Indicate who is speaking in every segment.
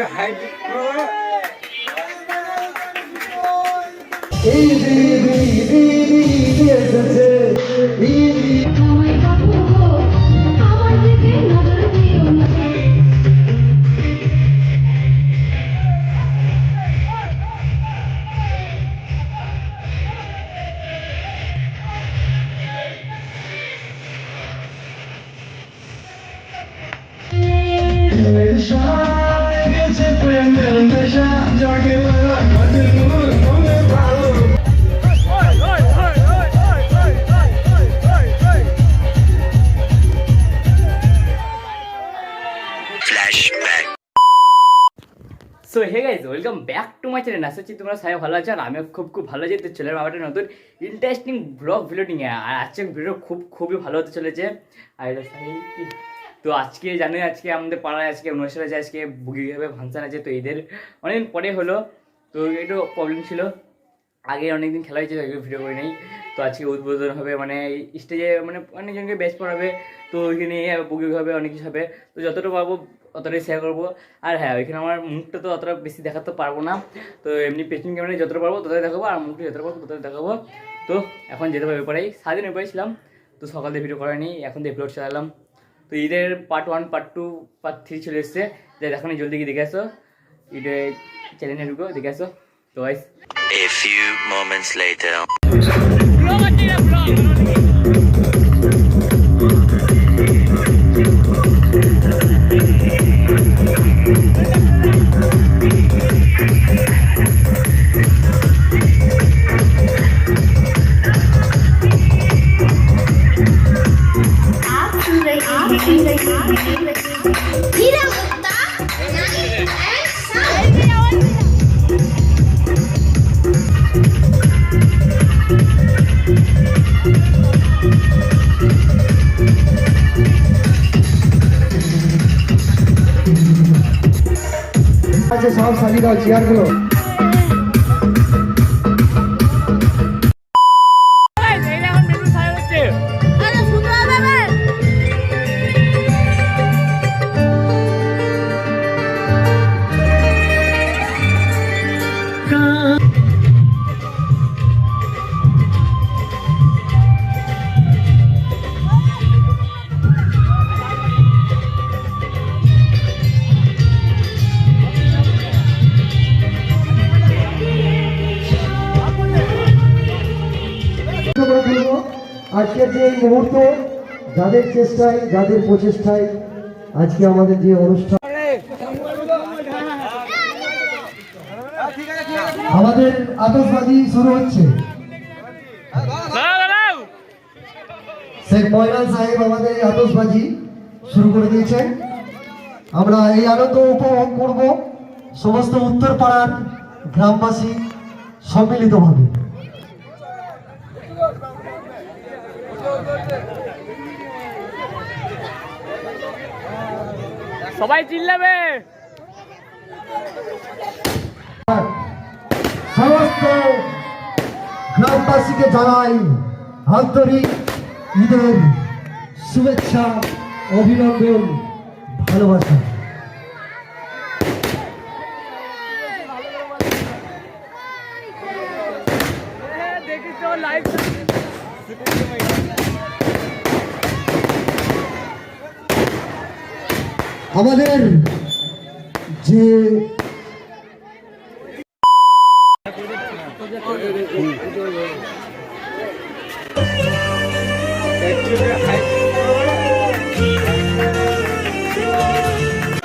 Speaker 1: So hey guys welcome back to my channel. আশা করছি তোমরা সবাই ভালো আছো আর আমিও খুব ভালো যেতে চলে আমার একটা নতুন ইন্টারেস্টিং ব্লগ ভিডিও নিয়ে। আর আজকে ভিডিও খুবই ভালো হতে চলেছে। আর তো আজকে জানি আজকে আমাদের পাড়ায় আজকে অনুষ্ঠান আছে, আজকে বুগিভাবে ফাংশন আছে। তো ঈদের অনেকদিন পরে হলো, তো একটু প্রবলেম ছিল, আগে অনেকদিন খেলা হয়েছে ভিডিও করে নেই। তো আজকে উদ্বোধন হবে, মানে স্টেজে মানে অনেকজনকে ব্যাচ পড়াবে, তো ওইখানে বুকিং হবে, অনেক কিছু হবে। তো যতটা পারবো অতটাই শেয়ার করবো। আর হ্যাঁ, ওইখানে আমার মুখটা তো অতটা বেশি দেখাতে পারবো না, তো এমনি পেছন ক্যামেরায় যতটা পারবো ততটাই দেখাবো, আর মুখটা যতটা পারবো ততটাই দেখাবো। তো এখন যেতে পারবে পরেই সারাদিন পেয়েছিলাম, তো সকাল থেকে ভিডিও করানি, এখন দিয়ে আপলোড চালালাম। তো ঈদের পার্ট 1, পার্ট 2, পার্ট 3 চলে এসছে, যাই দেখো জলদি গিয়ে দেখে আসো, ঈদের চ্যানেলে ঢুকো দেখে আসো। তো guys
Speaker 2: A few moments later.
Speaker 3: সব সাজিয়ে দাও চেয়ারগুলো। আজকে যে এই মুহূর্তে যাদের চেষ্টায়, যাদের প্রচেষ্টায় আজকে আমাদের যে অনুষ্ঠান, আমাদের আতশবাজি শুরু হচ্ছে। শেখ ময়নাল সাহেব আমাদের এই আতশবাজি শুরু করে দিয়েছেন। আমরা এই আনন্দ উপভোগ করব সমস্ত উত্তরপাড়ার গ্রামবাসী সম্মিলিতভাবে।
Speaker 1: সবাই চিল্লাবে।
Speaker 3: সমস্ত গ্রামবাসীকে জানাই আন্তরিক ঈদের শুভেচ্ছা, অভিনন্দন, ভালোবাসা। আমাদের যে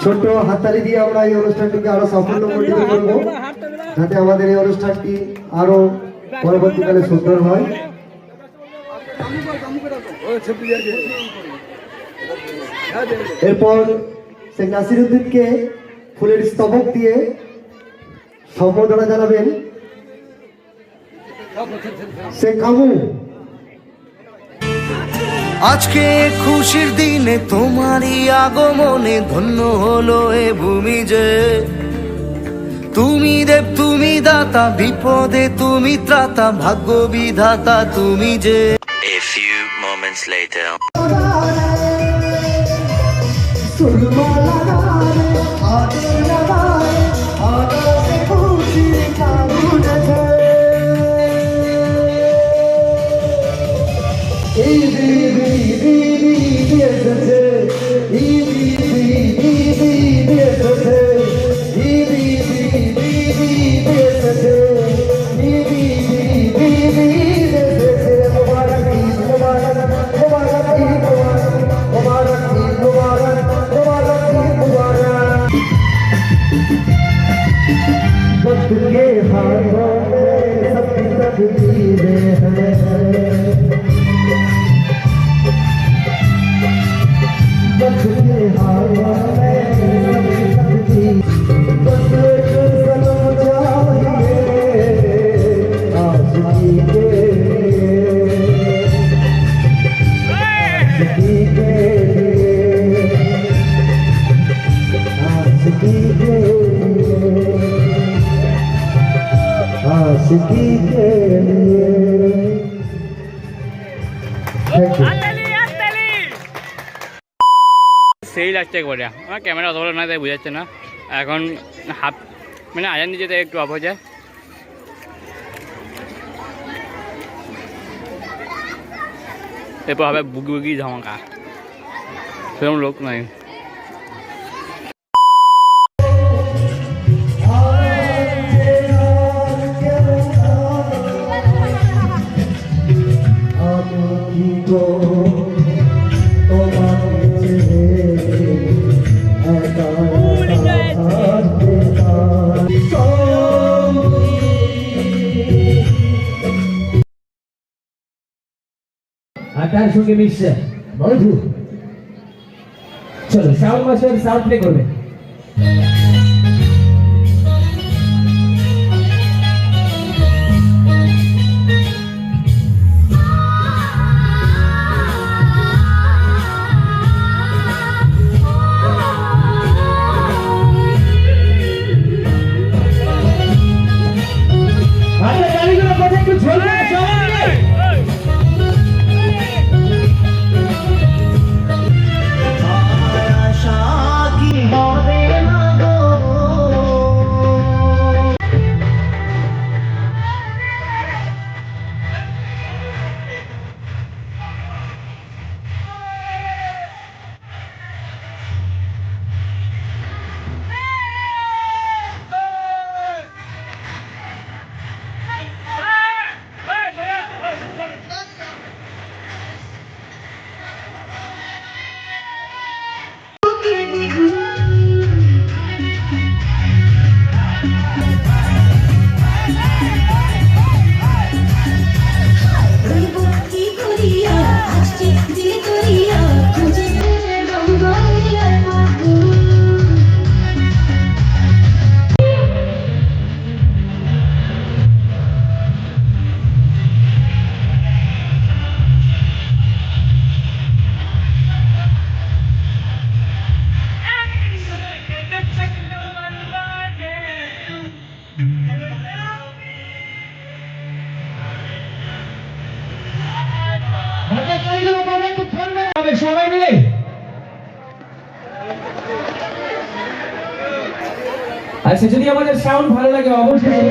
Speaker 3: ছোট্ট হাততালি দিয়ে আমরা এই অনুষ্ঠানটিকে আরো সাফল্যমণ্ডিত করব, যাতে আমাদের এই অনুষ্ঠানটি আরো পরবর্তীকালে সুন্দর হয়। এরপর শেখ নাসিরউদ্দিনকে ফুলের স্তবক দিয়ে সম্বোধনা জানাবেন শেখ কামু।
Speaker 4: আজকে খুশির দিনে তোমারই আগমনে ধন্য হলো এ ভূমি যে, তুমি দেব তুমি দাতা, বিপদে তুমি ত্রাতা, ভাগ্য বিধাতা তুমি যে।
Speaker 2: A few moments later.
Speaker 3: सुरमा लगा रे, आगे लगा रे। के हाथों में सबकी तकदीरें हैं, वक्त के हाथों में सबकी तकदीरें, बस एक सनम चाहिए आशिकी के लिए, आशिकी के लिए, आशिकी के लिए, आशिकी के लिए।
Speaker 1: সেই লাগছে একবারে। আমার ক্যামেরা অত ভালো না, তাই বোঝাচ্ছে না। এখন হাফ মানে আজান দিচ্ছে, তাই একটু অফ হয়ে যায়। এরপর হবে বুগি বুগি ধামাকা, সেরকম লোক নাই।
Speaker 5: তার সঙ্গে মিশছে বন্ধু। চলো সাউন্ড মাস্টার সাউন্ড প্লে করবে। সবাই মিলে আচ্ছা, যদি আমাদের সাউন্ড ভালো লাগে অবশ্যই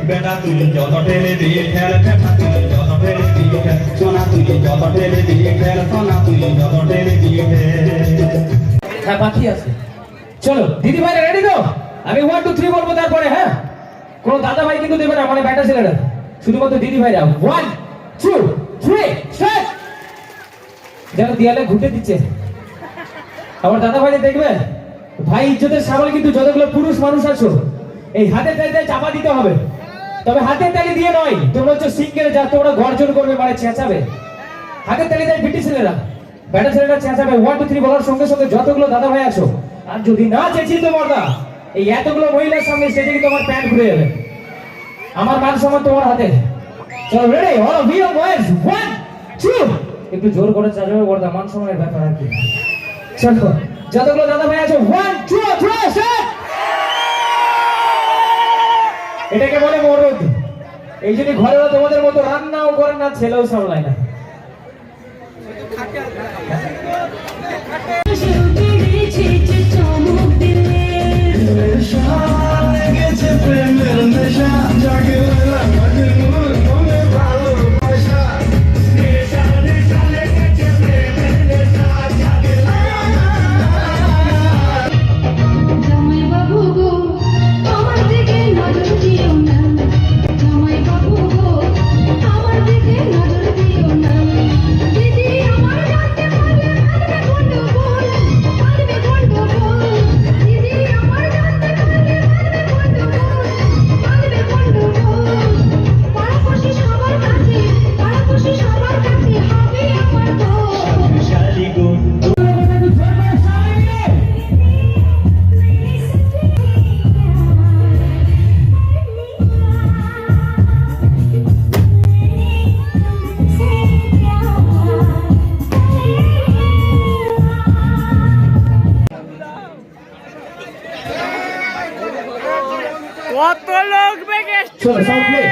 Speaker 6: বেটা তুই যত ঠেলে দিয়ে খেল, বেটা তুই যত ঠেলে দিয়ে খেল, সোনা তুই যত ঠেলে দিয়ে খেল, সোনা তুই যত ঠেলে দিয়ে খেল।
Speaker 5: হ্যাঁ বাকি আছে। চলো দিদি ভাই রেডি তো? আমি 1 2 3 বলবো, তারপরে হ্যাঁ কোন দাদা ভাই কিন্তু দেবে না, মানে ব্যাটা ছেলেরা, শুধুমাত্র দিদি ভাইরা। 1 2 3 স্টার্ট। যেন দেয়ালে ঘুটে দিচ্ছে আমার দাদা ভাই, দেখবেন ভাই ইজ্জতের সামাল, কিন্তু যতগুলো পুরুষ মানুষ আছো এই হাতে তালিতে চাপা দিতে হবে। তবে হাতের তালি দিয়ে নয়, তোমরা হচ্ছে সিঙ্গেলে যা তোমরা গর্জন করবে, মানে চেঁচাবে। হাতের তালি দেয় বিটি ছেলেরা, ব্যাটা ছেলেরা চেঁচাবে। 1 2 3 বলার সঙ্গে সঙ্গে যতগুলো দাদা ভাই আছো, আর যদি না চেঁচিয়ে তো মর্দা, এই এতগুলো মহিলার সামনে সেটা কিন্তু আমার প্যান্ট ঘুরে যাবে। আমার মান সম্মান তোমার হাতে। চলো ready, all of you boys, 1 2। একটু জোর করে চাচাবে মর্দা, মান সম্মানের ব্যাপার আর কি। চলো যতগুলো দাদা ভাই আছো, 1 2 3 স্টার্ট। এটাকে বলে মরদ। এই জন্য ঘরে তোমাদের মতো রান্নাও করে না, ছেলেও সামলায় না।
Speaker 7: জামাই বাবু গো আমার দিকে নজর দিও না, জামাই বাবু গো আমার দিকে নজর দিও না, দিদি আমার জানতে পারলে মারবে গন্ডগোল, মারবে গন্ডগোল, দিদি আমার জানতে পারলে মারবে গন্ডগোল, মারবে গন্ডগোল, পাড়াপড়শি সবার কাছে, পাড়াপড়শি সবার কাছে হবে আমার দোষ।
Speaker 5: চলো সাউন্ড প্লে।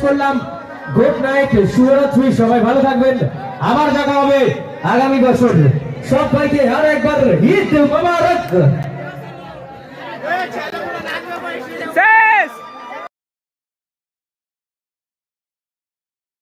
Speaker 5: করলাম। গুড নাইট, শুভরাত্রি, সবাই ভালো থাকবেন। আবার দেখা হবে আগামী বছর। সবাইকে আর একবার ঈদ মোবারক।